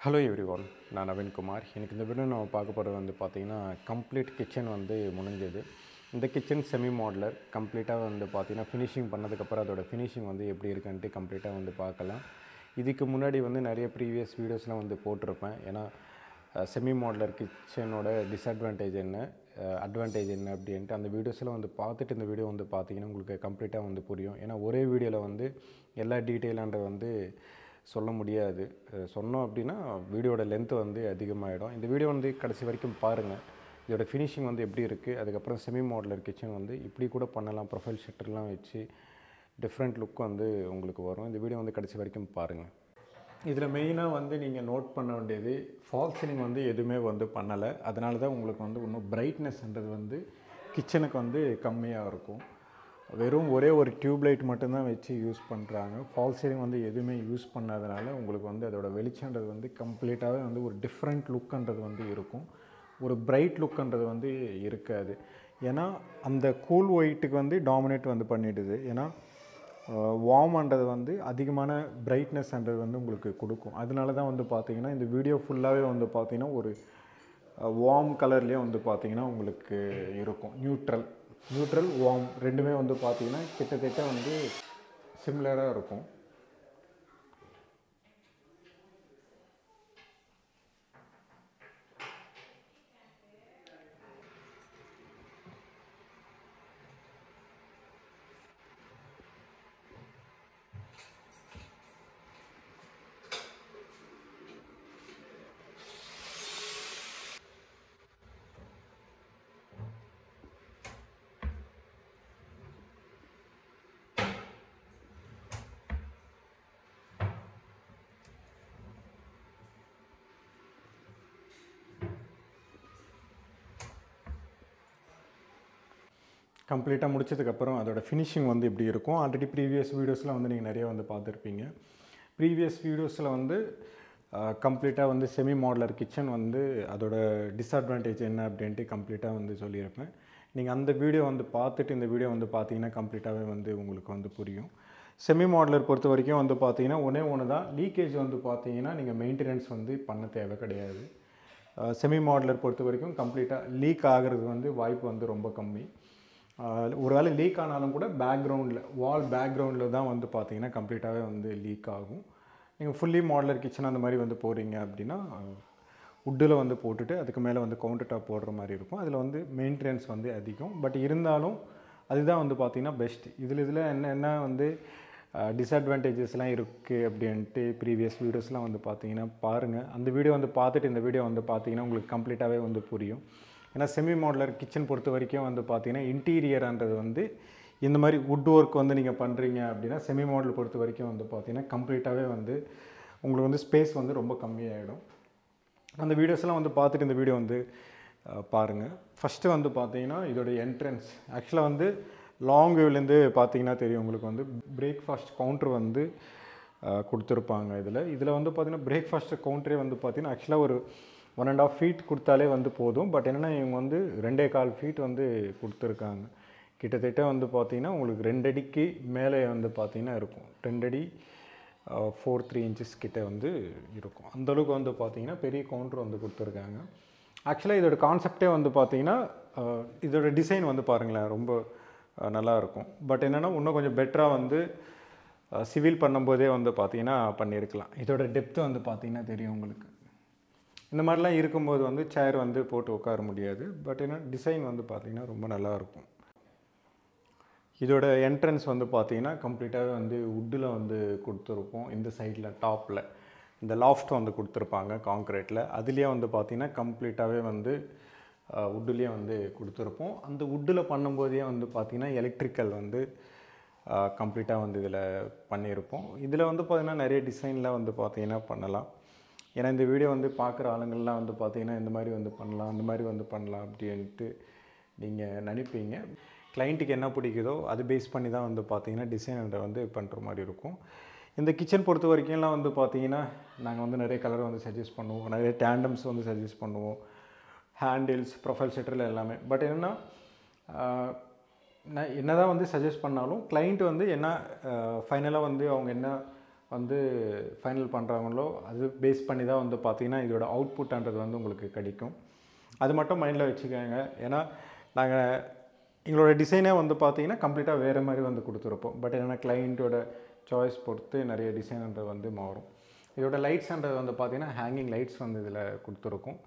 Hello everyone, நான் நவீன்குமார். எனக்கு இந்த வீடியோ நம்ம பார்க்க போகிறது வந்து பார்த்திங்கன்னா கம்ப்ளீட் கிச்சன் வந்து முடிஞ்சது. இந்த கிச்சன் செமி மாடலர் கம்ப்ளீட்டாக வந்து பார்த்திங்கன்னா ஃபினிஷிங் பண்ணதுக்கப்புறம் அதோட ஃபினிஷிங் வந்து எப்படி இருக்குன்ட்டு கம்ப்ளீட்டாக வந்து பார்க்கலாம். இதுக்கு முன்னாடி வந்து நிறைய ப்ரீவியஸ் வீடியோஸ்லாம் வந்து போட்டிருப்பேன். ஏன்னா செமி மாடலர் கிச்சனோட டிஸ்அட்வான்டேஜ் என்ன, அட்வான்டேஜ் என்ன அப்படின்ட்டு அந்த வீடியோஸ்லாம் வந்து பார்த்துட்டு இந்த வீடியோ வந்து பார்த்திங்கன்னா உங்களுக்கு கம்ப்ளீட்டாக வந்து புரியும். ஏன்னா ஒரே வீடியோவில் வந்து எல்லா டீட்டெயிலான்ற வந்து சொல்ல முடியாது. சொன்னோம் அப்படின்னா வீடியோட லென்த்து வந்து அதிகமாகிடும். இந்த வீடியோ வந்து கடைசி வரைக்கும் பாருங்கள். இதோட ஃபினிஷிங் வந்து எப்படி இருக்குது, அதுக்கப்புறம் செமி மாடலர் கிச்சன் வந்து இப்படி கூட பண்ணலாம், ப்ரொஃபைல் ஷட்டர்லாம் வச்சு டிஃப்ரெண்ட் லுக் வந்து உங்களுக்கு வரும். இந்த வீடியோ வந்து கடைசி வரைக்கும் பாருங்கள். இதில் மெயினாக வந்து நீங்கள் நோட் பண்ண வேண்டியது, ஃபால் சீலிங் வந்து எதுவுமே வந்து பண்ணலை. அதனால தான் உங்களுக்கு வந்து இன்னும் பிரைட்னஸ்ன்றது வந்து கிச்சனுக்கு வந்து கம்மியாக இருக்கும். வெறும் ஒரே ஒரு டியூப்லைட் மட்டும்தான் வச்சு யூஸ் பண்ணுறாங்க. ஃபால் சீலிங் வந்து எதுவுமே யூஸ் பண்ணாதனால உங்களுக்கு வந்து அதோட வெளிச்சன்றது வந்து கம்ப்ளீட்டாகவே வந்து ஒரு டிஃப்ரெண்ட் லுக்குன்றது வந்து இருக்கும். ஒரு பிரைட் லுக்குன்றது வந்து இருக்காது. ஏன்னா அந்த கூல் ஒயிட்டுக்கு வந்து டாமினேட் வந்து பண்ணிடுது. ஏன்னா வார்ம்ன்றது வந்து அதிகமான பிரைட்னஸ்ன்றது வந்து உங்களுக்கு கொடுக்கும். அதனால தான் வந்து பார்த்திங்கன்னா இந்த வீடியோ ஃபுல்லாகவே வந்து பார்த்திங்கன்னா ஒரு வார்ம் கலர்லேயே வந்து பார்த்திங்கன்னா உங்களுக்கு இருக்கும். நியூட்ரல் வார்ம் ரெண்டுமே வந்து பார்த்திங்கன்னா கிட்டத்தட்ட வந்து சிமிலராக இருக்கும். கம்ப்ளீட்டாக முடிச்சதுக்கப்புறம் அதோட ஃபினிஷிங் வந்து இப்படி இருக்கும். ஆல்ரெடி ப்ரீவியஸ் வீடியோஸில் வந்து நீங்கள் நிறைய வந்து பார்த்துருப்பீங்க. ப்ரீவியஸ் வீடியோஸில் வந்து கம்ப்ளீட்டாக வந்து செமி மாடலர் கிச்சன் வந்து அதோட டிஸ்அட்வான்டேஜ் என்ன அப்படின்ட்டு கம்ப்ளீட்டாக வந்து சொல்லியிருப்பேன். நீங்கள் அந்த வீடியோ வந்து பார்த்துட்டு இந்த வீடியோ வந்து பார்த்தீங்கன்னா கம்ப்ளீட்டாகவே வந்து உங்களுக்கு வந்து புரியும். செமி மாடலர் பொறுத்த வரைக்கும் வந்து பார்த்தீங்கன்னா ஒன்று தான், லீக்கேஜ் வந்து பார்த்தீங்கன்னா நீங்கள் மெயின்டெனன்ஸ் வந்து பண்ண தேவை கிடையாது. செமி மாடலர் பொறுத்த வரைக்கும் கம்ப்ளீட்டாக லீக் ஆகிறது வந்து வாய்ப்பு வந்து ரொம்ப கம்மி. ஒரு வேளை லீக் ஆனாலும் கூட பேக்ரவுண்டில் வால் பேக்ரவுண்டில் தான் வந்து பார்த்திங்கன்னா கம்ப்ளீட்டாகவே வந்து லீக் ஆகும். நீங்கள் ஃபுல்லி மாடலர் கிச்சன் அந்த மாதிரி வந்து போகிறீங்க அப்படின்னா உட்டில் வந்து போட்டுட்டு அதுக்கு மேலே வந்து கவுண்டர் டாப் போடுற மாதிரி இருக்கும். அதில் வந்து மெயின்டெனன்ஸ் வந்து அதிகம். பட் இருந்தாலும் அதுதான் வந்து பார்த்திங்கன்னா பெஸ்ட். இதில் என்ன வந்து டிஸ்அட்வான்டேஜஸ்லாம் இருக்குது அப்படின்ட்டு ப்ரீவியஸ் வீடியோஸ்லாம் வந்து பார்த்திங்கன்னா பாருங்கள். அந்த வீடியோ வந்து பார்த்துட்டு இந்த வீடியோ வந்து பார்த்திங்கன்னா உங்களுக்கு கம்ப்ளீட்டாகவே வந்து புரியும். ஏன்னா செமி மாடலர் கிச்சன் பொறுத்த வரைக்கும் வந்து பார்த்திங்கன்னா இன்டீரியர்ன்றது வந்து இந்த மாதிரி வுட் ஒர்க் வந்து நீங்கள் பண்ணுறீங்க அப்படின்னா செமி மாடல் பொறுத்த வரைக்கும் வந்து பார்த்திங்கன்னா கம்ப்ளீட்டாகவே வந்து உங்களுக்கு வந்து ஸ்பேஸ் வந்து ரொம்ப கம்மியாகிடும். அந்த வீடியோஸ்லாம் வந்து பார்த்துட்டு இந்த வீடியோ வந்து பாருங்கள். ஃபஸ்ட்டு வந்து பார்த்திங்கன்னா இதோடைய என்ட்ரன்ஸ் ஆக்சுவலாக வந்து லாங் வியூலேருந்து பார்த்திங்கன்னா தெரியும் உங்களுக்கு வந்து பிரேக்ஃபாஸ்ட் கவுண்ட்ரு வந்து கொடுத்துருப்பாங்க. இதில் வந்து பார்த்திங்கன்னா பிரேக்ஃபாஸ்ட் கவுண்ட்ரே வந்து பார்த்திங்கன்னா ஆக்சுவலாக ஒரு 1.5 feet கொடுத்தாலே வந்து போதும். பட் என்னென்னா இவங்க வந்து 2.25 feet வந்து கொடுத்துருக்காங்க. கிட்டத்தட்ட வந்து பார்த்திங்கன்னா உங்களுக்கு 2 அடிக்கு மேலே வந்து பார்த்திங்கன்னா இருக்கும். 2 அடி 4-3 inches கிட்டே வந்து இருக்கும். அந்தளவுக்கு வந்து பார்த்திங்கன்னா பெரிய கவுண்டர் வந்து கொடுத்துருக்காங்க. ஆக்சுவலாக இதோட கான்செப்டே வந்து பார்த்திங்கன்னா இதோட டிசைன் வந்து பாருங்களேன், ரொம்ப நல்லாயிருக்கும். பட் என்னென்னா இன்னும் கொஞ்சம் பெட்டராக வந்து சிவில் பண்ணும்போதே வந்து பார்த்திங்கன்னா பண்ணியிருக்கலாம். இதோட டெப்த்து வந்து பார்த்திங்கன்னா தெரியும் உங்களுக்கு. இந்த மாதிரிலாம் இருக்கும்போது வந்து சேர் வந்து போட்டு உட்கார முடியாது. பட் என்ன டிசைன் வந்து பார்த்திங்கன்னா ரொம்ப நல்லாயிருக்கும். இதோட என்ட்ரன்ஸ் வந்து பார்த்திங்கன்னா கம்ப்ளீட்டாகவே வந்து வுட்டில் வந்து கொடுத்துருப்போம். இந்த சைடில் டாப்பில் இந்த லாஃப்ட் வந்து கொடுத்துருப்பாங்க காங்க்ரீட்டில். அதுலேயே வந்து பார்த்திங்கன்னா கம்ப்ளீட்டாகவே வந்து வுட்டுலேயே வந்து கொடுத்துருப்போம். அந்த வுட்டில் பண்ணும்போதே வந்து பார்த்திங்கன்னா எலக்ட்ரிக்கல் வந்து கம்ப்ளீட்டாக வந்து இதில் பண்ணியிருப்போம். இதில் வந்து பார்த்திங்கன்னா நிறைய டிசைனில் வந்து பார்த்திங்கன்னா பண்ணலாம். ஏன்னா இந்த வீடியோ வந்து பார்க்குற ஆளுங்கள்லாம் வந்து பார்த்திங்கன்னா இந்த மாதிரி வந்து பண்ணலாம், அந்த மாதிரி வந்து பண்ணலாம் அப்படின்ட்டு நீங்கள் நினைப்பீங்க. கிளைண்ட்டுக்கு என்ன பிடிக்குதோ அது பேஸ் பண்ணி தான் வந்து பார்த்திங்கன்னா டிசைனை வந்து பண்ணுற மாதிரி இருக்கும். இந்த கிச்சன் பொறுத்த வரைக்கும்லாம் வந்து பார்த்திங்கன்னா நாங்கள் வந்து நிறைய கலர் வந்து சஜஸ்ட் பண்ணுவோம், நிறைய டேண்டம்ஸ் வந்து சஜஸ்ட் பண்ணுவோம், ஹேண்டில்ஸ், ப்ரொஃபைல் ஷட்டரில் எல்லாமே. பட் என்னென்னா நான் என்ன தான் வந்து சஜஸ்ட் பண்ணாலும் கிளைண்ட் வந்து என்ன ஃபைனலாக வந்து அவங்க என்ன வந்து ஃபைனல் பண்ணுறாங்களோ அது பேஸ் பண்ணி தான் வந்து பார்த்திங்கன்னா இதோட அவுட்புட்ன்றது வந்து உங்களுக்கு கிடைக்கும். அது மட்டும் மைண்டில் வச்சுக்கோங்க. ஏன்னா நாங்கள் எங்களோட டிசைனே வந்து பார்த்திங்கன்னா கம்ப்ளீட்டாக வேறு மாதிரி வந்து கொடுத்துருப்போம். பட் என்னென்னா கிளைண்ட்டோட சாய்ஸ் பொறுத்து நிறைய டிசைன்ன்றது வந்து மாறும். இதோட லைட்ஸ்ன்றது வந்து பார்த்திங்கன்னா ஹேங்கிங் லைட்ஸ் வந்து இதில் கொடுத்துருக்கும்.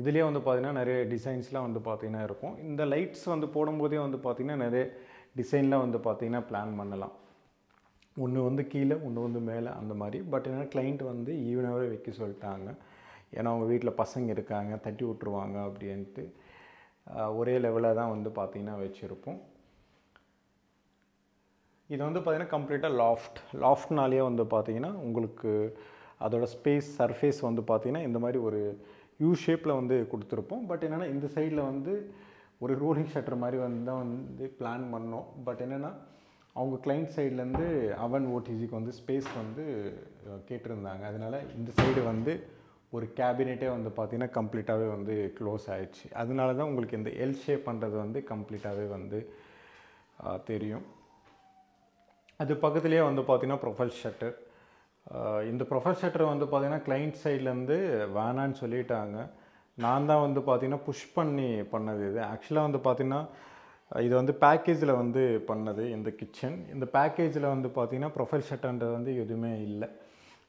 இதுலேயே வந்து பார்த்திங்கன்னா நிறைய டிசைன்ஸ்லாம் வந்து பார்த்திங்கன்னா இருக்கும். இந்த லைட்ஸ் வந்து போடும்போதே வந்து பார்த்திங்கன்னா நிறைய டிசைன்லாம் வந்து பார்த்திங்கன்னா பிளான் பண்ணலாம். ஒன்று வந்து கீழே, ஒன்று வந்து மேலே அந்த மாதிரி. பட் என்னென்னா கிளைண்ட் வந்து ஈவனாகவே வைக்க சொல்லிட்டாங்க. ஏன்னா அவங்க வீட்டில் பசங்க இருக்காங்க, தட்டி விட்ருவாங்க அப்படின்ட்டு ஒரே லெவலாக தான் வந்து பார்த்திங்கன்னா வச்சுருப்போம். இது வந்து பார்த்திங்கன்னா கம்ப்ளீட்டாக லாஃப்ட்னாலேயே வந்து பார்த்திங்கன்னா உங்களுக்கு அதோட ஸ்பேஸ் சர்ஃபேஸ் வந்து பார்த்திங்கன்னா இந்த மாதிரி ஒரு யூ ஷேப்பில் வந்து கொடுத்துருப்போம். பட் என்னென்னா இந்த சைடில் வந்து ஒரு ரோலிங் ஷட்டர் மாதிரி வந்து தான் வந்து பிளான் பண்ணோம். பட் என்னென்னா அவங்க கிளைண்ட் சைட்லேருந்து அவன் ஓடிஜிக்கு வந்து ஸ்பேஸ் வந்து கேட்டிருந்தாங்க. அதனால் இந்த சைடு வந்து ஒரு கேபினெட்டே வந்து பார்த்திங்கன்னா கம்ப்ளீட்டாகவே வந்து க்ளோஸ் ஆகிடுச்சு. அதனால தான் உங்களுக்கு இந்த எல் ஷேப் பண்ணுறது வந்து கம்ப்ளீட்டாகவே வந்து தெரியும். அது பக்கத்துலேயே வந்து பார்த்திங்கன்னா ப்ரொஃபைல் ஷட்டர். இந்த ப்ரொஃபைல் ஷட்டர் வந்து பார்த்திங்கன்னா கிளைண்ட் சைட்லேருந்து வேணான்னு சொல்லிட்டாங்க. நான் தான் வந்து பார்த்திங்கன்னா புஷ் பண்ணி பண்ணது. இது ஆக்சுவலாக வந்து பார்த்திங்கன்னா இது வந்து பேக்கேஜில் வந்து பண்ணது இந்த கிச்சன். இந்த பேக்கேஜில் வந்து பார்த்திங்கன்னா ப்ரொஃபைல் ஷட்டர்ன்றது வந்து எதுவுமே இல்லை.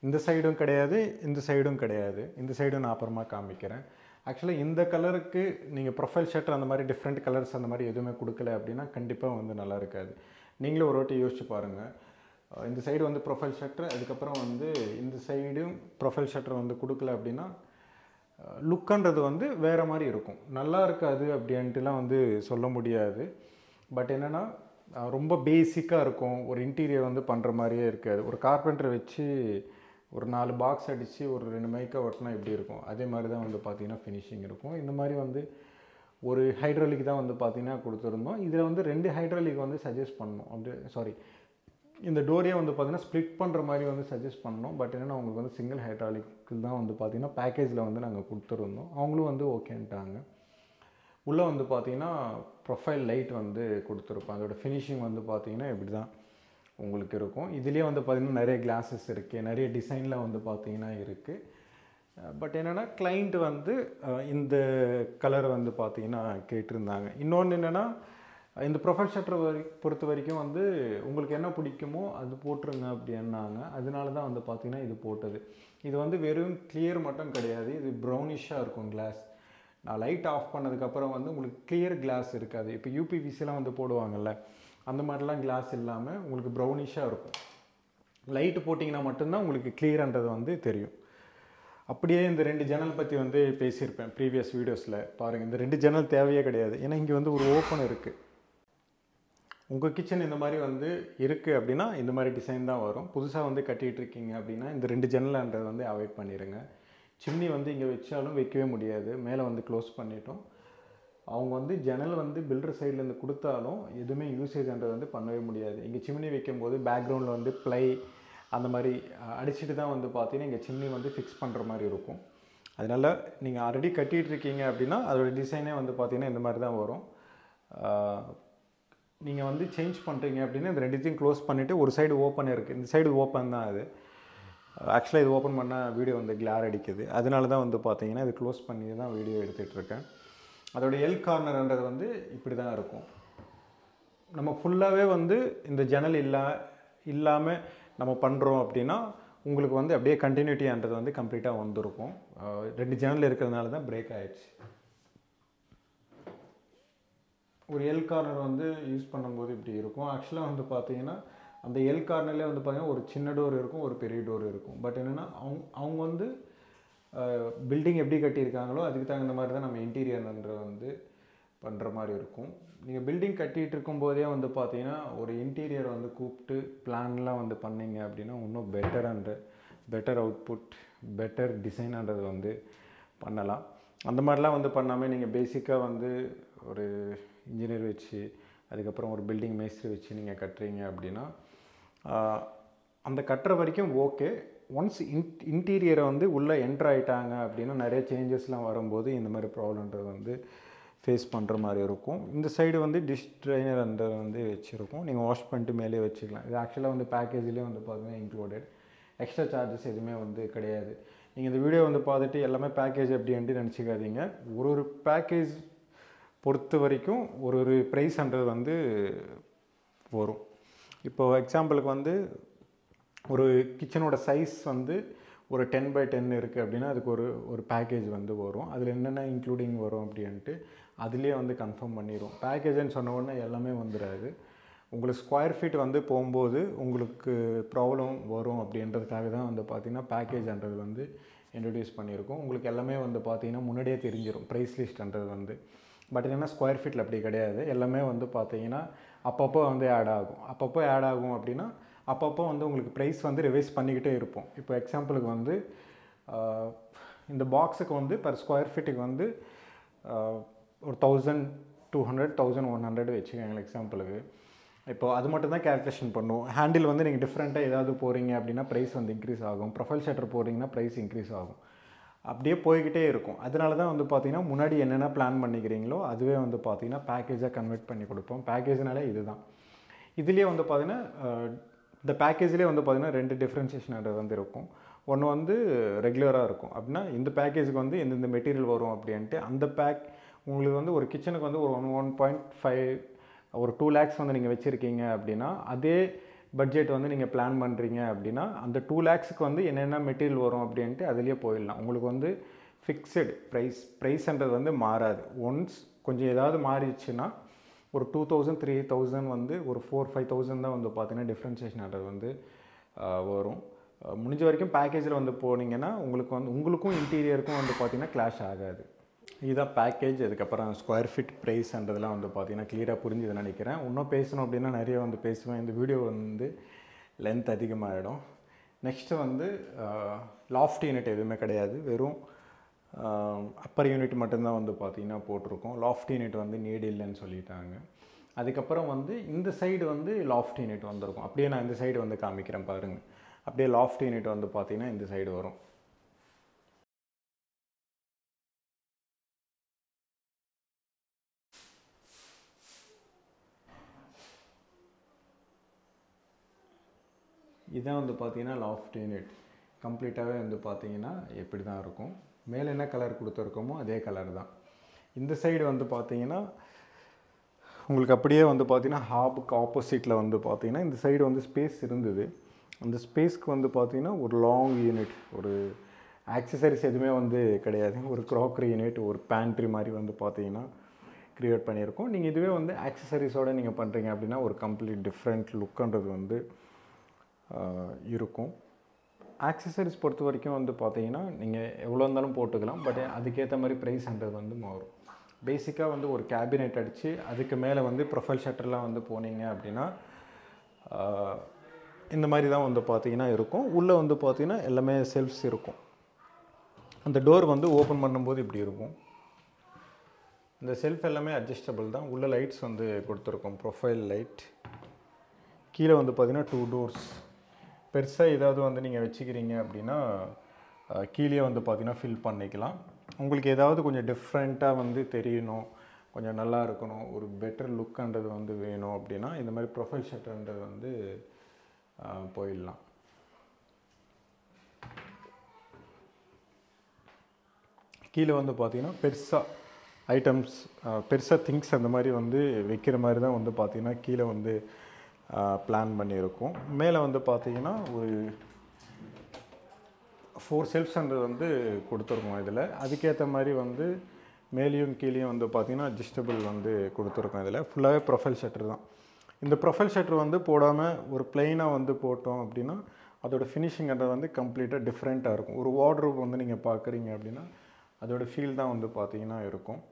இந்த சைடும் கிடையாது, இந்த சைடும் கிடையாது. இந்த சைடும் நான் அப்புறமா காமிக்கிறேன். ஆக்சுவலாக இந்த கலருக்கு நீங்கள் ப்ரொஃபைல் ஷட்டர் அந்த மாதிரி டிஃப்ரெண்ட் கலர்ஸ் அந்த மாதிரி எதுவுமே கொடுக்கல அப்படின்னா கண்டிப்பாக வந்து நல்லா இருக்காது. நீங்களும் ஒரு வாட்டி யோசிச்சு பாருங்கள். இந்த சைடு வந்து ப்ரொஃபைல் ஷட்டர், அதுக்கப்புறம் வந்து இந்த சைடும் ப்ரொஃபைல் ஷட்டர் வந்து கொடுக்கல அப்படின்னா லுக்குன்றது வந்து வேறு மாதிரி இருக்கும். நல்லா இருக்காது அப்படின்ட்டுலாம் வந்து சொல்ல முடியாது. பட் என்னென்னா ரொம்ப பேசிக்காக இருக்கும். ஒரு இன்டீரியர் வந்து பண்ணுற மாதிரியே இருக்காது. ஒரு கார்பெண்டரை வச்சு ஒரு 4 பாக்ஸ் அடித்து ஒரு 2 மைக்கை ஒட்டினா எப்படி இருக்கும், அதே மாதிரி தான் வந்து பார்த்திங்கன்னா ஃபினிஷிங் இருக்கும். இந்த மாதிரி வந்து ஒரு ஹைட்ராலிக் தான் வந்து பார்த்திங்கன்னா கொடுத்துருந்தோம். இதில் வந்து 2 ஹைட்ராலிக் வந்து சஜஸ்ட் பண்ணோம். அப்படி இந்த டோரே வந்து பார்த்திங்கன்னா ஸ்ப்ளிட் பண்ணுற மாதிரி வந்து சஜஸ்ட் பண்ணோம். பட் என்னென்னா அவங்களுக்கு வந்து சிங்கிள் ஹைட்ராலிக்கு தான் வந்து பார்த்திங்கன்னா பேக்கேஜில் வந்து நாங்கள் கொடுத்துருந்தோம். அவங்களும் வந்து ஓகேன்ட்டாங்க. உள்ளே வந்து பார்த்திங்கன்னா ப்ரொஃபைல் லைட் வந்து கொடுத்துருப்போம். அதோடய ஃபினிஷிங் வந்து பார்த்திங்கன்னா இப்படி தான் உங்களுக்கு இருக்கும். இதுலேயே வந்து பார்த்திங்கன்னா நிறைய கிளாஸஸ் இருக்குது, நிறைய டிசைனில் வந்து பார்த்திங்கன்னா இருக்குது. பட் என்னென்னா கிளைண்ட் வந்து இந்த கலர் வந்து பார்த்திங்கன்னா கேட்டிருந்தாங்க. இன்னொன்று என்னென்னா இந்த ப்ரொஃபைல் ஷட்டர் பொறுத்த வரைக்கும் வந்து உங்களுக்கு என்ன பிடிக்குமோ அது போட்டுருங்க அப்படின்னாங்க. அதனால தான் வந்து பார்த்திங்கன்னா இது போட்டது. இது வந்து வெறும் கிளியர் மட்டும் கிடையாது, இது ப்ரௌனிஷாக இருக்கும் கிளாஸ். நான் லைட் ஆஃப் பண்ணதுக்கப்புறம் வந்து உங்களுக்கு கிளியர் கிளாஸ் இருக்காது. இப்போ யூபிவிசிலாம் வந்து போடுவாங்கள்ல, அந்த மாதிரிலாம் கிளாஸ் இல்லாமல் உங்களுக்கு ப்ரௌனிஷாக இருக்கும். லைட்டு போட்டிங்கன்னா மட்டும்தான் உங்களுக்கு கிளியர்ன்றது வந்து தெரியும். அப்படியே இந்த 2 ஜன்னல் பற்றி வந்து பேசியிருப்பேன் ப்ரீவியஸ் வீடியோஸில். பாருங்கள், இந்த 2 ஜன்னல் தேவையே கிடையாது. ஏன்னா இங்கே வந்து ஒரு ஓப்பன் இருக்குது. உங்கள் கிச்சன் இந்த மாதிரி வந்து இருக்குது அப்படின்னா இந்த மாதிரி டிசைன் தான் வரும். புதுசாக வந்து கட்டிகிட்டு இருக்கீங்க அப்படின்னா இந்த 2 ஜன்னல்ன்றதை வந்து அவாய்ட் பண்ணிடுங்க. சிம்னி வந்து இங்கே வச்சாலும் வைக்கவே முடியாது, மேலே வந்து க்ளோஸ் பண்ணிட்டோம். அவங்க வந்து ஜன்னல் வந்து பில்டர் சைட்லேருந்து கொடுத்தாலும் எதுவுமே யூசேஜ்ன்றது வந்து பண்ணவே முடியாது. இங்கே சிம்னி வைக்கும்போது பேக்ரவுண்டில் வந்து ப்ளை அந்த மாதிரி அடிச்சுட்டு தான் வந்து பார்த்தீங்கன்னா இங்கே சிம்னி வந்து ஃபிக்ஸ் பண்ணுற மாதிரி இருக்கும். அதனால் நீங்கள் ஆல்ரெடி கட்டிகிட்டு இருக்கீங்க அப்படின்னா அதோடய டிசைனே வந்து பார்த்திங்கன்னா இந்த மாதிரி தான் வரும். நீங்கள் வந்து சேஞ்ச் பண்ணுறீங்க அப்படின்னா இந்த 2த்தையும் க்ளோஸ் பண்ணிவிட்டு ஒரு சைடு ஓப்பன் இருக்குது, இந்த சைடு ஓப்பன் தான். அது ஆக்சுவலாக இது ஓப்பன் பண்ணால் வீடியோ வந்து கிளார் அடிக்குது. அதனால தான் வந்து பார்த்தீங்கன்னா இது க்ளோஸ் பண்ணி தான் வீடியோ எடுத்துகிட்ருக்கேன். அதோடய எல் கார்னர்ன்றது வந்து இப்படி தான் இருக்கும். நம்ம ஃபுல்லாகவே வந்து இந்த ஜன்னல் இல்லாமல் நம்ம பண்ணுறோம் அப்படின்னா உங்களுக்கு வந்து அப்படியே கண்டினியூட்டின்றது வந்து கம்ப்ளீட்டாக வந்துருக்கும். 2 ஜன்னல் இருக்கிறதுனால தான் பிரேக் ஆகிடுச்சு. ஒரு எல் கார்னர் வந்து யூஸ் பண்ணும்போது இப்படி இருக்கும். ஆக்சுவலாக வந்து பார்த்தீங்கன்னா அந்த எல் கார்னர்லேயே வந்து பார்த்திங்கன்னா ஒரு சின்ன டோர் இருக்கும், ஒரு பெரிய டோர் இருக்கும். பட் என்னென்னா அவங்க வந்து பில்டிங் எப்படி கட்டியிருக்காங்களோ அதுக்கு தகுந்த மாதிரி தான் நம்ம இன்டீரியர்ன்ற வந்து பண்ணுற மாதிரி இருக்கும். நீங்கள் பில்டிங் கட்டிகிட்டு இருக்கும்போதே வந்து பார்த்தீங்கன்னா ஒரு இன்டீரியர் வந்து கூப்பிட்டு பிளான்லாம் வந்து பண்ணிங்க அப்படின்னா இன்னும் பெட்டர் அவுட்புட், பெட்டர் டிசைன்ன்றது வந்து பண்ணலாம். அந்த மாதிரிலாம் வந்து பண்ணாமல் நீங்கள் பேசிக்காக வந்து ஒரு இன்ஜினியர் வச்சு அதுக்கப்புறம் ஒரு பில்டிங் மேஸ்திரி வச்சு நீங்கள் கட்டுறீங்க அப்படின்னா அந்த கட்டுற வரைக்கும் ஓகே. ஒன்ஸ் இன்டீரியரை வந்து உள்ளே என்ட்ரு ஆகிட்டாங்க அப்படின்னா நிறைய சேஞ்சஸ்லாம் வரும்போது இந்த மாதிரி ப்ராப்ளம்ன்றது வந்து ஃபேஸ் பண்ணுற மாதிரி இருக்கும். இந்த சைடு வந்து டிஷ் ட்ரைனர் அந்த வந்து வச்சுருக்கோம். நீங்கள் வாஷ் பண்ணிட்டு மேலே வச்சுக்கலாம். இது ஆக்சுவலாக வந்து பேக்கேஜ்லேயே வந்து பார்த்தீங்கன்னா இன்க்ளூடட். எக்ஸ்ட்ரா சார்ஜஸ் எதுவுமே வந்து கிடையாது. நீங்கள் இந்த வீடியோ வந்து பார்த்துட்டு எல்லாமே பேக்கேஜ் அப்படின்ட்டு நினச்சிக்காதீங்க. ஒரு பேக்கேஜ் பொறுத்த வரைக்கும் ஒரு ப்ரைஸ்ன்றது வந்து வரும். இப்போது எக்ஸாம்பிளுக்கு வந்து ஒரு கிச்சனோட சைஸ் வந்து ஒரு 10x10 இருக்குது அப்படின்னா அதுக்கு ஒரு பேக்கேஜ் வந்து வரும். அதில் என்னென்ன இன்க்ளூடிங் வரும் அப்படின்ட்டு அதுலேயே வந்து கன்ஃபார்ம் பண்ணிடும். பேக்கேஜ்னு சொன்ன உடனே எல்லாமே வந்துடாது. உங்களுக்கு ஸ்கொயர் ஃபீட் வந்து போகும்போது உங்களுக்கு ப்ராப்ளம் வரும் அப்படின்றதுக்காக தான் வந்து பார்த்திங்கன்னா பேக்கேஜ்ன்றது வந்து இன்ட்ரடியூஸ் பண்ணியிருக்கோம். உங்களுக்கு எல்லாமே வந்து பார்த்திங்கன்னா முன்னாடியே தெரிஞ்சிடும் ப்ரைஸ் லிஸ்ட்ன்றது வந்து. பட் என்னென்னா ஸ்கொயர் ஃபீட்டில் அப்படி கிடையாது. எல்லாமே வந்து பார்த்திங்கன்னா அப்பப்போ வந்து ஆட் ஆகும் அப்படின்னா அப்பப்போ வந்து உங்களுக்கு ப்ரைஸ் வந்து ரிவைஸ் பண்ணிக்கிட்டே இருப்போம். இப்போ எக்ஸாம்பிளுக்கு வந்து இந்த பாக்ஸுக்கு வந்து பர் ஸ்கொயர் ஃபீட்டுக்கு வந்து ஒரு 1200 1100 வச்சுக்கோங்க எக்ஸாம்பிளுக்கு. இப்போ அது மட்டும் தான் கேல்குலேஷன் பண்ணுவோம். ஹேண்டில் வந்து நீங்கள் டிஃப்ரெண்ட்டாக ஏதாவது போகிறீங்க அப்படின்னா ப்ரைஸ் வந்து இன்க்ரீஸ் ஆகும். ப்ரொஃபைல் ஷட்டர் போகிறீங்கன்னா ப்ரைஸ் இன்க்ரீஸ் ஆகும். அப்படியே போய்கிட்டே இருக்கும். அதனால தான் வந்து பார்த்திங்கன்னா முன்னாடி என்னென்ன பிளான் பண்ணிக்கிறீங்களோ அதுவே வந்து பார்த்திங்கன்னா பேக்கேஜாக கன்வெர்ட் பண்ணி கொடுப்போம். பேக்கேஜ்னாலே இது தான். இதுலேயே வந்து பார்த்திங்கன்னா இந்த பேக்கேஜ்லேயே வந்து பார்த்திங்கன்னா 2 டிஃப்ரென்சியேஷன் வந்து இருக்கும். ஒன்று வந்து ரெகுலராக இருக்கும். அப்படின்னா இந்த பேக்கேஜுக்கு வந்து எந்தெந்த மெட்டீரியல் வரும் அப்படின்ட்டு அந்த உங்களுக்கு வந்து ஒரு கிச்சனுக்கு வந்து ஒரு 1.5 ஒரு 2 lakhs வந்து நீங்கள் வச்சுருக்கீங்க அப்படின்னா அதே பட்ஜெட் வந்து நீங்கள் பிளான் பண்ணுறீங்க அப்படின்னா அந்த 2 lakhsக்கு வந்து என்னென்ன மெட்டீரியல் வரும் அப்படின்ட்டு அதுலேயே போயிடலாம். உங்களுக்கு வந்து ஃபிக்ஸடு ப்ரைஸ்ன்றது வந்து மாறாது. ஒன்ஸ் கொஞ்சம் ஏதாவது மாறிடுச்சுன்னா ஒரு 2000 3000 வந்து ஒரு 4-5,000 தான் வந்து பார்த்தீங்கன்னா டிஃப்ரென்சியேஷன் வந்து வரும். முடிஞ்ச வரைக்கும் பேக்கேஜில் வந்து போனீங்கன்னா உங்களுக்கும் இன்டீரியருக்கும் வந்து பார்த்திங்கன்னா கிளாஷ் ஆகாது. இதுதான் பேக்கேஜ். அதுக்கப்புறம் ஸ்கொயர் ஃபீட் ப்ரைஸ்ன்றதெல்லாம் வந்து பார்த்திங்கன்னா கிளியராக புரிஞ்சுதுன்னு நினைக்கிறேன். இன்னும் பேசணும் அப்படின்னா நிறைய வந்து பேசுவேன். இந்த வீடியோ வந்து லென்த் அதிகமாகிடும். நெக்ஸ்ட்டு வந்து லாஃப்ட் யூனிட் எதுவுமே கிடையாது. வெறும் அப்பர் யூனிட் மட்டும்தான் வந்து பார்த்திங்கன்னா போட்டிருக்கோம். லாஃப்ட் யூனிட் வந்து நீடு இல்லைன்னு சொல்லிட்டாங்க. அதுக்கப்புறம் வந்து இந்த சைடு வந்து லாஃப்ட் யூனிட் வந்திருக்கும். அப்படியே நான் இந்த சைடு வந்து காமிக்கிறேன் பாருங்கள். அப்படியே லாஃப்ட் யூனிட் வந்து பார்த்திங்கன்னா இந்த சைடு வரும். இதான் வந்து பார்த்திங்கன்னா லாஃப்ட் யூனிட் கம்ப்ளீட்டாகவே வந்து பார்த்திங்கன்னா எப்படி தான் இருக்கும். மேலே என்ன கலர் கொடுத்துருக்கோமோ அதே கலர் தான். இந்த சைடு வந்து பார்த்திங்கன்னா உங்களுக்கு அப்படியே வந்து பார்த்திங்கன்னா ஹாபுக்கு ஆப்போசிட்டில் வந்து பார்த்திங்கன்னா இந்த சைடு வந்து ஸ்பேஸ் இருந்தது. அந்த ஸ்பேஸ்க்கு வந்து பார்த்திங்கன்னா ஒரு லாங் யூனிட், ஒரு ஆக்சசரிஸ் எதுவுமே வந்து கிடையாது. ஒரு க்ராக்கரி யூனிட், ஒரு பேண்ட்ரி மாதிரி வந்து பார்த்திங்கன்னா க்ரியேட் பண்ணியிருக்கோம். நீங்கள் இதுவே வந்து ஆக்சசரிஸோடு நீங்கள் பண்ணுறீங்க அப்படின்னா ஒரு கம்ப்ளீட் டிஃப்ரெண்ட் லுக்குன்றது வந்து இருக்கும். ஆக்சசரிஸ் பொறுத்த வரைக்கும் வந்து பார்த்தீங்கன்னா நீங்கள் எவ்வளோ இருந்தாலும் போட்டுக்கலாம். பட் அதுக்கேற்ற மாதிரி ப்ரைஸ்ன்றது வந்து மாறும். பேசிக்காக வந்து ஒரு கேபினெட் அடித்து அதுக்கு மேலே வந்து ப்ரொஃபைல் ஷட்டர்லாம் வந்து போனீங்க அப்படின்னா இந்த மாதிரி தான் வந்து பார்த்திங்கன்னா இருக்கும். உள்ளே வந்து பார்த்திங்கன்னா எல்லாமே செல்ஃப்ஸ் இருக்கும். அந்த டோர் வந்து ஓப்பன் பண்ணும்போது இப்படி இருக்கும். இந்த செல்ஃப் எல்லாமே அட்ஜஸ்டபிள் தான். உள்ள லைட்ஸ் வந்து கொடுத்துருக்கோம், ப்ரொஃபைல் லைட். கீழே வந்து பார்த்திங்கன்னா 2 doors. பெருசாக ஏதாவது வந்து நீங்கள் வச்சுக்கிறீங்க அப்படின்னா கீழே வந்து பார்த்திங்கன்னா ஃபில் பண்ணிக்கலாம். உங்களுக்கு ஏதாவது கொஞ்சம் டிஃப்ரெண்ட்டாக வந்து தெரியணும், கொஞ்சம் நல்லா இருக்கணும், ஒரு பெட்டர் லுக்குன்றது வந்து வேணும் அப்படின்னா இந்த மாதிரி ப்ரொஃபைல் ஷட்டர்ன்றது வந்து போயிடலாம். கீழே வந்து பார்த்திங்கன்னா பெருசாக ஐட்டம்ஸ், பெருசாக திங்ஸ் அந்த மாதிரி வந்து வைக்கிற மாதிரி தான் வந்து பார்த்திங்கன்னா கீழே வந்து பிளான் பண்ணியிருக்கோம். மேலே வந்து பார்த்திங்கன்னா ஒரு 4 செல்ஃப்ஸ்ன்றது வந்து கொடுத்துருக்கோம். இதில் அதுக்கேற்ற மாதிரி வந்து மேலேயும் கீழேயும் வந்து பார்த்திங்கன்னா அட்ஜஸ்டபிள் வந்து கொடுத்துருக்கோம். இதில் ஃபுல்லாகவே ப்ரொஃபைல் ஷட்டர் தான். இந்த ப்ரொஃபைல் ஷட்டர் வந்து போடாமல் ஒரு ப்ளைனாக வந்து போட்டோம் அப்படின்னா அதோடய ஃபினிஷிங்கிறது வந்து கம்ப்ளீட்டாக டிஃப்ரெண்ட்டாக இருக்கும். ஒரு வார்ட்ரோப் வந்து நீங்கள் பார்க்குறீங்க அப்படின்னா அதோடய ஃபீல் தான் வந்து பார்த்திங்கன்னா இருக்கும்.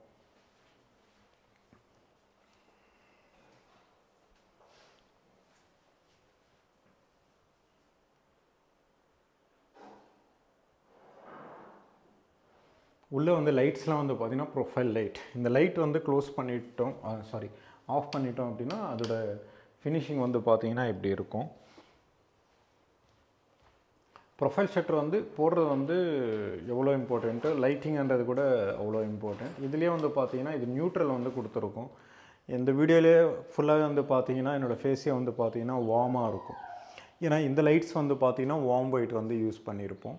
உள்ளே வந்து லைட்ஸ்லாம் வந்து பார்த்திங்கன்னா ப்ரொஃபைல் லைட். இந்த லைட் வந்து ஆஃப் பண்ணிட்டோம் அப்படின்னா அதோட ஃபினிஷிங் வந்து பார்த்திங்கன்னா இப்படி இருக்கும். ப்ரொஃபைல் ஷட்டர் வந்து போடுறது வந்து எவ்வளோ இம்பார்ட்டண்ட்டு, லைட்டிங்ன்றது கூட அவ்வளோ இம்பார்ட்டன்ட். இதுலேயே வந்து பார்த்திங்கன்னா இது நியூட்ரல் வந்து கொடுத்துருக்கோம். இந்த வீடியோலேயே ஃபுல்லாகவே வந்து பார்த்திங்கன்னா என்னோடய ஃபேஸே வந்து பார்த்திங்கன்னா வார்மாக இருக்கும். ஏன்னா இந்த லைட்ஸ் வந்து பார்த்திங்கன்னா வார்ம் ஒயிட் வந்து யூஸ் பண்ணியிருப்போம்.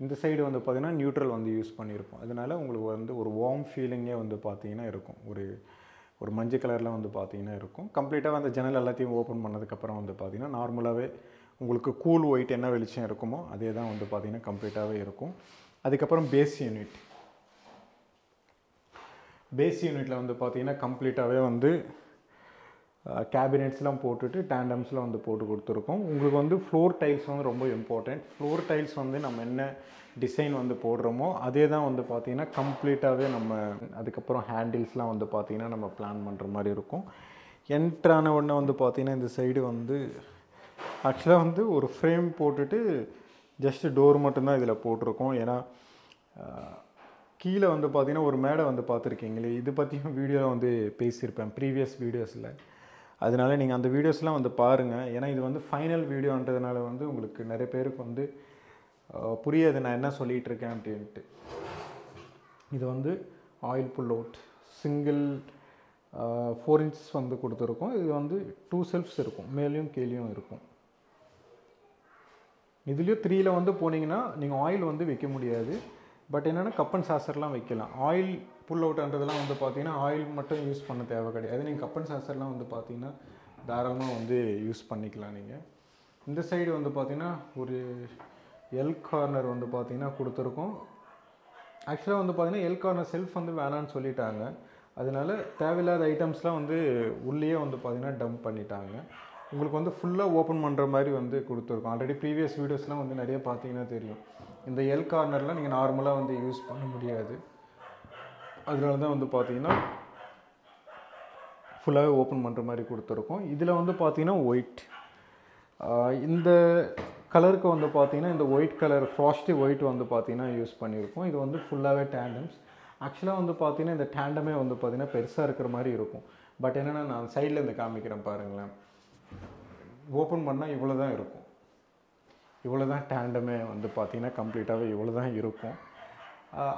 இந்த சைடு வந்து பார்த்திங்கன்னா நியூட்ரல் வந்து யூஸ் பண்ணியிருப்போம். அதனால் உங்களுக்கு வந்து ஒரு வார்ம் ஃபீலிங்கே வந்து பார்த்திங்கன்னா இருக்கும். ஒரு மஞ்சள் கலரில் வந்து பார்த்திங்கன்னா இருக்கும். கம்ப்ளீட்டாக அந்த ஜன்னல் எல்லாத்தையும் ஓப்பன் பண்ணதுக்கப்புறம் வந்து பார்த்திங்கன்னா நார்மலாகவே உங்களுக்கு கூல் ஒயிட் என்ன வெளிச்சம் இருக்குமோ அதே தான் வந்து பார்த்திங்கன்னா கம்ப்ளீட்டாகவே இருக்கும். அதுக்கப்புறம் பேஸ் யூனிட்டில் வந்து பார்த்திங்கன்னா கம்ப்ளீட்டாகவே வந்து கேபினெட்ஸ்லாம் போட்டுட்டு டேண்டம்ஸ்லாம் வந்து போட்டு கொடுத்துருக்கோம். உங்களுக்கு வந்து ஃப்ளோர் டைல்ஸ் வந்து ரொம்ப இம்பார்ட்டண்ட். ஃப்ளோர் டைல்ஸ் வந்து நம்ம என்ன டிசைன் வந்து போடுறோமோ அதே தான் வந்து பார்த்திங்கன்னா கம்ப்ளீட்டாகவே நம்ம அதுக்கப்புறம் ஹேண்டில்ஸ்லாம் வந்து பார்த்திங்கன்னா நம்ம பிளான் பண்ணுற மாதிரி இருக்கும். என்ட்ரான உடனே வந்து பார்த்திங்கன்னா இந்த சைடு வந்து ஆக்சுவலாக வந்து ஒரு ஃப்ரேம் போட்டுட்டு ஜஸ்ட்டு டோர் மட்டும்தான் இதில் போட்டிருக்கோம். ஏன்னா கீழே வந்து பார்த்திங்கன்னா ஒரு மேடை வந்து பார்த்துருக்கீங்களே, இது பற்றியும் வீடியோவில் வந்து பேசியிருப்பேன் ப்ரீவியஸ் வீடியோஸில். அதனால் நீங்கள் அந்த வீடியோஸ்லாம் வந்து பாருங்கள். ஏன்னா இது வந்து ஃபைனல் வீடியோன்றதுனால வந்து உங்களுக்கு நிறைய பேருக்கு வந்து புரியாது நான் என்ன சொல்லிகிட்டு இருக்கேன் அப்படின்ட்டு. இது வந்து oil pull out single 4 inches வந்து கொடுத்துருக்கோம். இது வந்து 2 செல்ஃப்ஸ் இருக்கும், மேலேயும் கீழேயும் இருக்கும். இதுலேயும் 3ல் வந்து போனீங்கன்னா நீங்கள் ஆயில் வந்து வைக்க முடியாது. பட் என்னென்னா கப் அண்ட் சாசர்லாம் வைக்கலாம். ஆயில் புல் அவுட்ன்றதெல்லாம் வந்து பார்த்திங்கன்னா ஆயில் மட்டும் யூஸ் பண்ண தேவை கிடையாது. நீங்கள் கப் அண்ட் சாசர்லாம் வந்து பார்த்திங்கன்னா தாராளமாக வந்து யூஸ் பண்ணிக்கலாம். நீங்கள் இந்த சைடு வந்து பார்த்திங்கன்னா ஒரு எல் கார்னர் வந்து பார்த்திங்கன்னா கொடுத்துருக்கோம். ஆக்சுவலாக வந்து பார்த்திங்கன்னா எல் கார்னர் செல்ஃப் வந்து வேணான்னு சொல்லிட்டாங்க. அதனால தேவையில்லாத ஐட்டம்ஸ்லாம் வந்து உள்ளேயே வந்து பார்த்திங்கன்னா டம்ப் பண்ணிட்டாங்க. உங்களுக்கு வந்து ஃபுல்லாக ஓப்பன் பண்ணுற மாதிரி வந்து கொடுத்துருக்கோம். ஆல்ரெடி ப்ரீவியஸ் வீடியோஸ்லாம் வந்து நிறைய பார்த்தீங்கன்னா தெரியும். இந்த எல் கார்னரில் நீங்கள் நார்மலாக வந்து யூஸ் பண்ண முடியாது. அதனால தான் வந்து பார்த்திங்கன்னா ஃபுல்லாகவே ஓப்பன் பண்ணுற மாதிரி கொடுத்துருக்கோம். இதில் வந்து பார்த்திங்கன்னா ஒயிட், இந்த கலருக்கு வந்து பார்த்திங்கன்னா இந்த ஒயிட் கலர் ஃப்ராஸ்டி ஒயிட் வந்து பார்த்திங்கன்னா யூஸ் பண்ணியிருக்கோம். இது வந்து ஃபுல்லாகவே டேண்டம்ஸ். ஆக்சுவலாக வந்து பார்த்திங்கன்னா இந்த டேண்டமே வந்து பார்த்திங்கன்னா பெருசாக இருக்கிற மாதிரி இருக்கும். பட் என்னென்னா நான் சைடில் இந்த காமிக்கிறேன் பாருங்களேன். ஓப்பன் பண்ணால் இவ்வளோ தான் இருக்கும். இவ்வளோ தான் டேண்டமே வந்து பார்த்திங்கன்னா கம்ப்ளீட்டாகவே இவ்வளோ தான் இருக்கும்.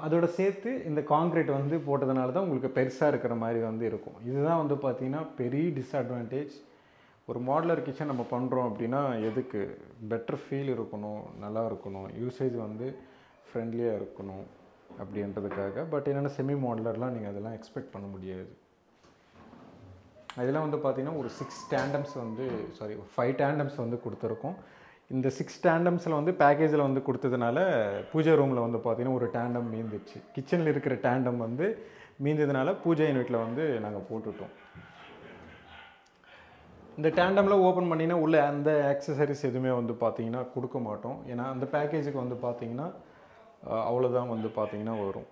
அதோட சேர்த்து இந்த காங்க்ரீட் வந்து போட்டதுனால தான் உங்களுக்கு பெருசாக இருக்கிற மாதிரி வந்து இருக்கும். இதுதான் வந்து பார்த்திங்கன்னா பெரிய டிஸ்அட்வான்டேஜ். ஒரு மாடுலர் கிச்சன் நம்ம பண்ணுறோம் அப்படின்னா எதுக்கு பெட்டர் ஃபீல் இருக்கணும், நல்லா இருக்கணும், யூசேஜ் வந்து ஃப்ரெண்ட்லியாக இருக்கணும் அப்படின்றதுக்காக. பட் என்னென்னா செமி மாடுலர்லாம் நீங்கள் அதெல்லாம் எக்ஸ்பெக்ட் பண்ண முடியாது. இதெல்லாம் வந்து பார்த்திங்கன்னா ஒரு 5 டேண்டம்ஸ் வந்து கொடுத்துருக்கோம். இந்த 6 டேண்டம்ஸில் வந்து பேக்கேஜில் வந்து கொடுத்ததுனால பூஜை ரூமில் வந்து பார்த்திங்கன்னா ஒரு டேண்டம் மீந்துச்சு. கிச்சனில் இருக்கிற டேண்டம் வந்து மீந்ததுனால பூஜை யூனிட்டில் வந்து நாங்கள் போட்டுவிட்டோம். இந்த டேண்டமில் ஓப்பன் பண்ணிங்கன்னா உள்ளே அந்த ஆக்சசரிஸ் எதுவுமே வந்து பார்த்திங்கன்னா கொடுக்க மாட்டோம். ஏன்னா அந்த பேக்கேஜுக்கு வந்து பார்த்திங்கன்னா அவ்வளோதான் வந்து பார்த்திங்கன்னா வரும்.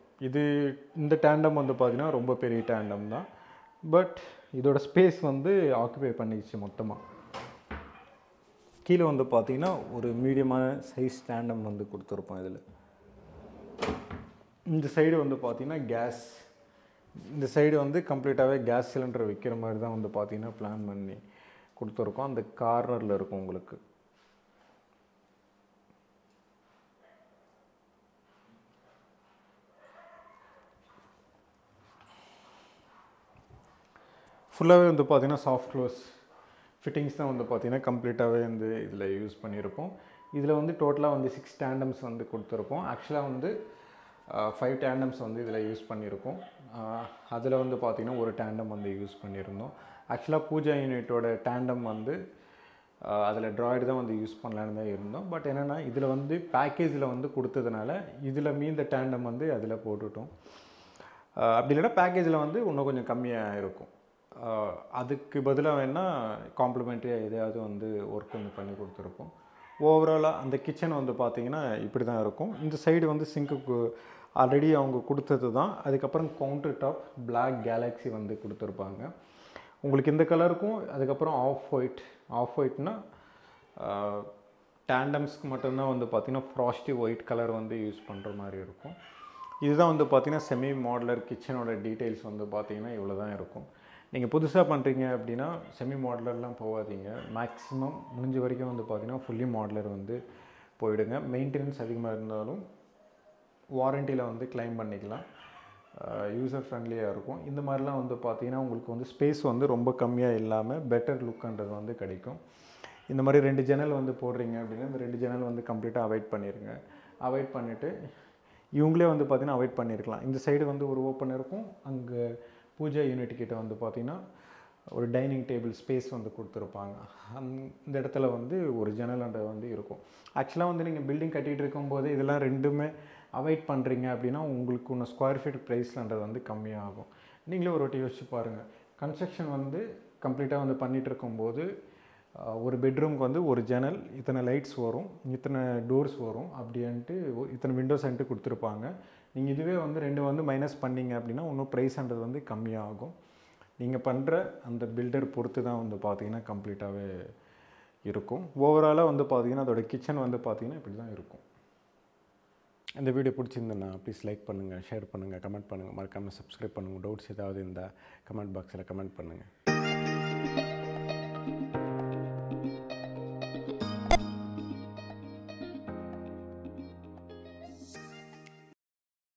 இந்த டேண்டம் வந்து பார்த்திங்கன்னா ரொம்ப பெரிய டேண்டம் தான். பட் இதோட ஸ்பேஸ் வந்து ஆக்குபை பண்ணிடுச்சு மொத்தமாக. கீழே வந்து பார்த்திங்கன்னா ஒரு மீடியமான சைஸ் டேண்டம் வந்து கொடுத்துருப்போம். இதில் இந்த சைடு வந்து பார்த்திங்கன்னா கேஸ், இந்த சைடு வந்து கம்ப்ளீட்டாகவே கேஸ் சிலிண்டர் வைக்கிற மாதிரி தான் வந்து பார்த்திங்கன்னா பிளான் பண்ணி கொடுத்துருக்கோம். அந்த கார்னரில் இருக்கும் உங்களுக்கு. ஃபுல்லாகவே வந்து பார்த்திங்கன்னா சாஃப்ட் க்ளோஸ் ஃபிட்டிங்ஸ் தான் வந்து பார்த்திங்கன்னா கம்ப்ளீட்டாகவே வந்து இதில் யூஸ் பண்ணியிருப்போம். இதில் வந்து டோட்டலாக வந்து 6 டேண்டம்ஸ் வந்து கொடுத்துருப்போம். ஆக்சுவலாக வந்து 5 டேண்டம்ஸ் வந்து இதில் யூஸ் பண்ணியிருக்கோம். அதில் வந்து பார்த்திங்கன்னா ஒரு டேண்டம் வந்து யூஸ் பண்ணியிருந்தோம். ஆக்சுவலாக பூஜா யூனிட்டோட டேண்டம் வந்து அதில் ட்ராய்டு தான் வந்து யூஸ் பண்ணலான்னு தான் இருந்தோம். பட் என்னென்னா இதில் வந்து பேக்கேஜில் வந்து கொடுத்ததுனால இதில் மீந்த டேண்டம் வந்து அதில் போட்டுட்டோம். அப்படி இல்லைன்னா பேக்கேஜில் வந்து இன்னும் கொஞ்சம் கம்மியாக இருக்கும். அதுக்கு பதிலாக வேணால் காம்ப்ளிமெண்ட்ரியாக எதையாவது வந்து ஒர்க் வந்து பண்ணி கொடுத்துருப்போம். ஓவராலாக அந்த கிச்சன் வந்து பார்த்திங்கன்னா இப்படி தான் இருக்கும். இந்த சைடு வந்து சிங்க்குக்கு ஆல்ரெடி அவங்க கொடுத்தது தான். அதுக்கப்புறம் கவுண்டர் டாப் பிளாக் கேலக்ஸி வந்து கொடுத்துருப்பாங்க. உங்களுக்கு இந்த கலருக்கும் அதுக்கப்புறம் ஆஃப் ஒயிட்னா டேண்டம்ஸ்க்கு மட்டும்தான் வந்து பார்த்திங்கன்னா ஃப்ராஸ்டி ஒயிட் கலர் வந்து யூஸ் பண்ணுற மாதிரி இருக்கும். இதுதான் வந்து பார்த்திங்கன்னா செமி மாடுலர் கிச்சனோட டீட்டெயில்ஸ் வந்து பார்த்திங்கன்னா இவ்வளோ தான் இருக்கும். நீங்கள் புதுசாக பண்ணுறீங்க அப்படின்னா செமி மாடுலர்லாம் போகாதீங்க. மேக்ஸிமம் முடிஞ்ச வரைக்கும் வந்து பார்த்திங்கன்னா ஃபுல்லி மாடுலர் வந்து போயிடுங்க. மெயின்டெனன்ஸ் அதிகமாக இருந்தாலும் வாரண்டியில் வந்து கிளைம் பண்ணிக்கலாம். யூசர் ஃப்ரெண்ட்லியாக இருக்கும். இந்த மாதிரிலாம் வந்து பார்த்திங்கன்னா உங்களுக்கு வந்து ஸ்பேஸ் வந்து ரொம்ப கம்மியாக இல்லாமல் பெட்டர் லுக்குன்றது வந்து கிடைக்கும். இந்த மாதிரி 2 ஜன்னல் வந்து போடுறீங்க அப்படின்னா இந்த 2 ஜன்னல் வந்து கம்ப்ளீட்டாக அவாய்ட் பண்ணிடுங்க. அவாய்ட் பண்ணிவிட்டு இவங்களே வந்து பார்த்திங்கன்னா அவாய்ட் பண்ணியிருக்கலாம். இந்த சைடு வந்து ஒரு ஓப்பன் இருக்கும். அங்கே பூஜா யூனிட் கிட்ட வந்து பார்த்திங்கன்னா ஒரு டைனிங் டேபிள் ஸ்பேஸ் வந்து கொடுத்துருப்பாங்க. இந்த இடத்துல வந்து ஒரு ஜன்னல்ன்றது வந்து இருக்கும். ஆக்சுவலாக வந்து நீங்கள் பில்டிங் கட்டிகிட்டு இருக்கும்போது இதெல்லாம் ரெண்டுமே அவாய்ட் பண்ணுறீங்க அப்படின்னா உங்களுக்கு ஒன்று ஸ்கொயர் ஃபீட் ப்ரைஸ்லன்றது வந்து கம்மியாகும். நீங்களே ஒரு வாட்டி யோசிச்சு பாருங்கள். கன்ஸ்ட்ரக்ஷன் வந்து கம்ப்ளீட்டாக வந்து பண்ணிகிட்டு இருக்கும்போது ஒரு பெட்ரூம்க்கு வந்து ஒரு ஜன்னல், இத்தனை லைட்ஸ் வரும், இத்தனை டோர்ஸ் வரும் அப்படின்ட்டு இத்தனை விண்டோஸ்ன்ட்டு கொடுத்துருப்பாங்க. நீங்கள் இதுவே வந்து 2 வந்து மைனஸ் பண்ணிங்க அப்படின்னா இன்னும் ப்ரைஸ்ன்றது வந்து கம்மியாகும். நீங்கள் பண்ணுற அந்த பில்டர் பொறுத்து தான் வந்து பார்த்திங்கன்னா கம்ப்ளீட்டாகவே இருக்கும். ஓவராலாக வந்து பார்த்திங்கன்னா அதோட கிச்சன் வந்து பார்த்திங்கன்னா இப்படி தான் இருக்கும். இந்த வீடியோ பிடிச்சிருந்தேன்னா ப்ளீஸ் லைக் பண்ணுங்கள், ஷேர் பண்ணுங்கள், கமெண்ட் பண்ணுங்கள், மறக்காமல் சப்ஸ்கிரைப் பண்ணுங்கள். டவுட்ஸ் ஏதாவது இருந்தால் கமெண்ட் பாக்ஸில் கமெண்ட் பண்ணுங்கள்.